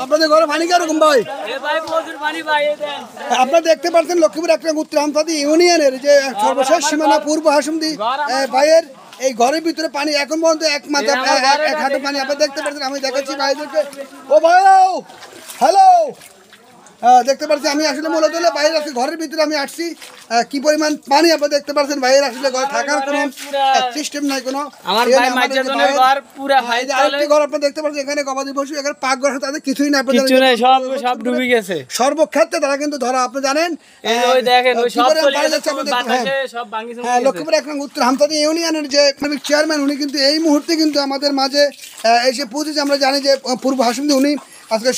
আপনাদের ঘরে পানি কিরকম ভাই? আপনারা দেখতে পাচ্ছেন লক্ষ্মীপুর একটা উত্তর হামসাদি ইউনিয়নের যে সর্বশেষ সীমানা পূর্ব হাসুমদি ভাইয়ের এই ঘরের ভিতরে পানি এখন পর্যন্ত এক হাঁটু পানি আপনারা দেখতে পাচ্ছেন। আমি দেখাচ্ছি ভাইদেরকে। ও ভাই হ্যালো, দেখতে পাচ্ছি আমি আসলে মূলত বাইরে আছি, ঘরের ভিতরে আমি আসছি। কি পরিমাণ পানি আপনারা দেখতে পাচ্ছেন। বাইরে আসলে ঘর থাকার কোনো সিস্টেম নাই, কোনো আরেকটি ঘর আপনারা দেখতে পাচ্ছেন। এখানে গবাদি পশু, এখানে পাকঘর, তাদের কিছুই না, সব ডুবে গেছে সর্বক্ষেত্রে তারা কিন্তু ধরা। আপনি জানেন লক্ষ্মীপুর এক নং উত্তর হামসাদি ইউনিয়নের যে চেয়ারম্যান, উনি কিন্তু এই মুহূর্তে কিন্তু আমাদের মাঝে এসে পৌঁছেছে। আমরা জানি যে পূর্ব হাসুমদি উনি আজকে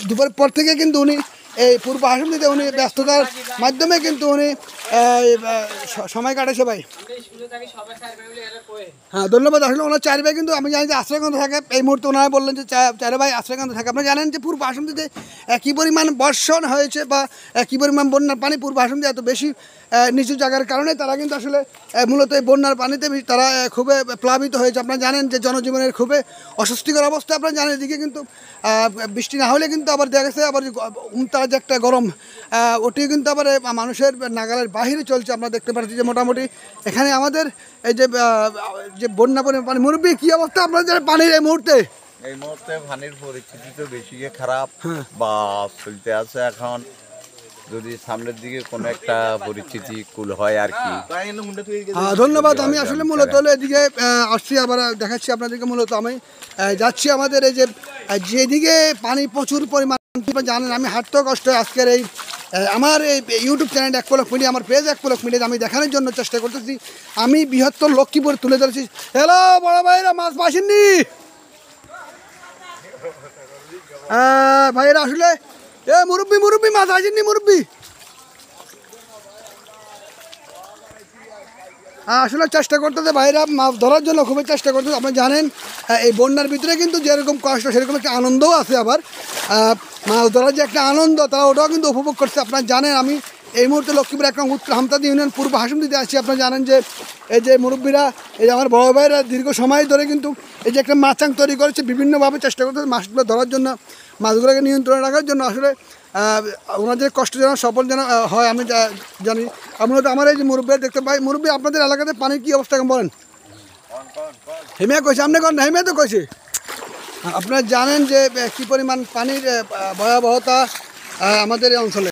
দুপুরের পর থেকে কিন্তু উনি এই পূর্ব হাসুমদিতে উনি ব্যস্ততার মাধ্যমে কিন্তু উনি সময় কাটাচ্ছে ভাই। হ্যাঁ ধন্যবাদ। আসলে ওনার 4 ভাই কিন্তু আমি জানি যে আশ্রয়কেন্দ্র থাকে। এই মুহূর্তে ওনারা বললেন যে 4 ভাই আশ্রয়কেন্দ্র থাকে। আপনারা জানেন যে পূর্ব হাসুমদিতে কী পরিমাণ বর্ষণ হয়েছে বা কী পরিমাণ বন্যার পানি পূর্ব হাসুমদি এত বেশি নিচু জায়গার কারণে তারা কিন্তু আসলে মূলত এই বন্যার পানিতে তারা খুবই প্লাবিত হয়েছে। আপনারা জানেন যে জনজীবনের খুবই অস্বস্তিকর অবস্থা। আপনারা জানেন এদিকে কিন্তু বৃষ্টি না হলে কিন্তু আবার দেখা গেছে আবার তার যে একটা গরম ওটি কিন্তু আবার মানুষের নাগালের বাহিরে চলছে। আমরা দেখতে পাচ্ছি যে মোটামুটি এখানে আমাদের এই যে বন্যা পানি মুরব্বী কী অবস্থা আপনাদের পানির এই মুহূর্তে? এই মুহূর্তে পানির পরিস্থিতি তো বেশি খারাপ বা চলতে আছে। এখন যদি সামনের দিকে কোনো একটা পরিস্থিতি কুল হয় আর কি। ধন্যবাদ। আমি আসলে মূলত এদিকে আসছি, আবার দেখাচ্ছি আপনাদেরকে। মূলত আমি যাচ্ছি আমাদের এই যেদিকে পানি প্রচুর পরিমাণ, জানেন আমি হাঁটতেও কষ্ট। আজকের এই আমার এই ইউটিউব চ্যানেল 1 পলক মিডিয়া, আমার পেজ 1 পলক মিডিয়া, আমি দেখানোর জন্য চেষ্টা করতেছি। আমি বৃহত্তর লক্ষ্মীপুর তুলে ধরেছি। হ্যালো বড় ভাইরা, মাছ পাসেননি ভাইরা? আসলে মুরব্বী মাছ আসেননি মুরব্বী? আসলে চেষ্টা করতেছে ভাইরা মাছ ধরার জন্য, খুবই চেষ্টা করতেছে। আপনি জানেন এই বন্যার ভিতরে কিন্তু যেরকম কষ্ট সেরকম একটা আনন্দও আছে। আবার মাছ ধরার যে একটা আনন্দ, তারা ওটাও কিন্তু উপভোগ করছে। আপনারা জানেন আমি এই মুহূর্তে লক্ষ্মীপুর এক নং উত্তর হামসাদি ইউনিয়ন পূর্ব হাসুমদিতে আছি। আপনারা জানেন যে এই যে মুরব্বীরা, এই যে আমার বড় ভাইরা দীর্ঘ সময় ধরে কিন্তু এই যে একটা মাচাং তৈরি করেছে, বিভিন্নভাবে চেষ্টা করতেছে মাছগুলো ধরার জন্য, মাছগুলোকে নিয়ন্ত্রণে রাখার জন্য। আসলে ওনাদের কষ্ট যেন সফল যেন হয় আমি জানি। মূলত আমার এই যে মুরব্বী দেখতে পাই। মুরব্বী আপনাদের এলাকাতে পানির কী অবস্থা বলেন? হেমিয়া কইছে, আপনি কন? হেমিয়া তো কইছে। আপনারা জানেন যে কী পরিমাণ পানির ভয়াবহতা আমাদের এই অঞ্চলে।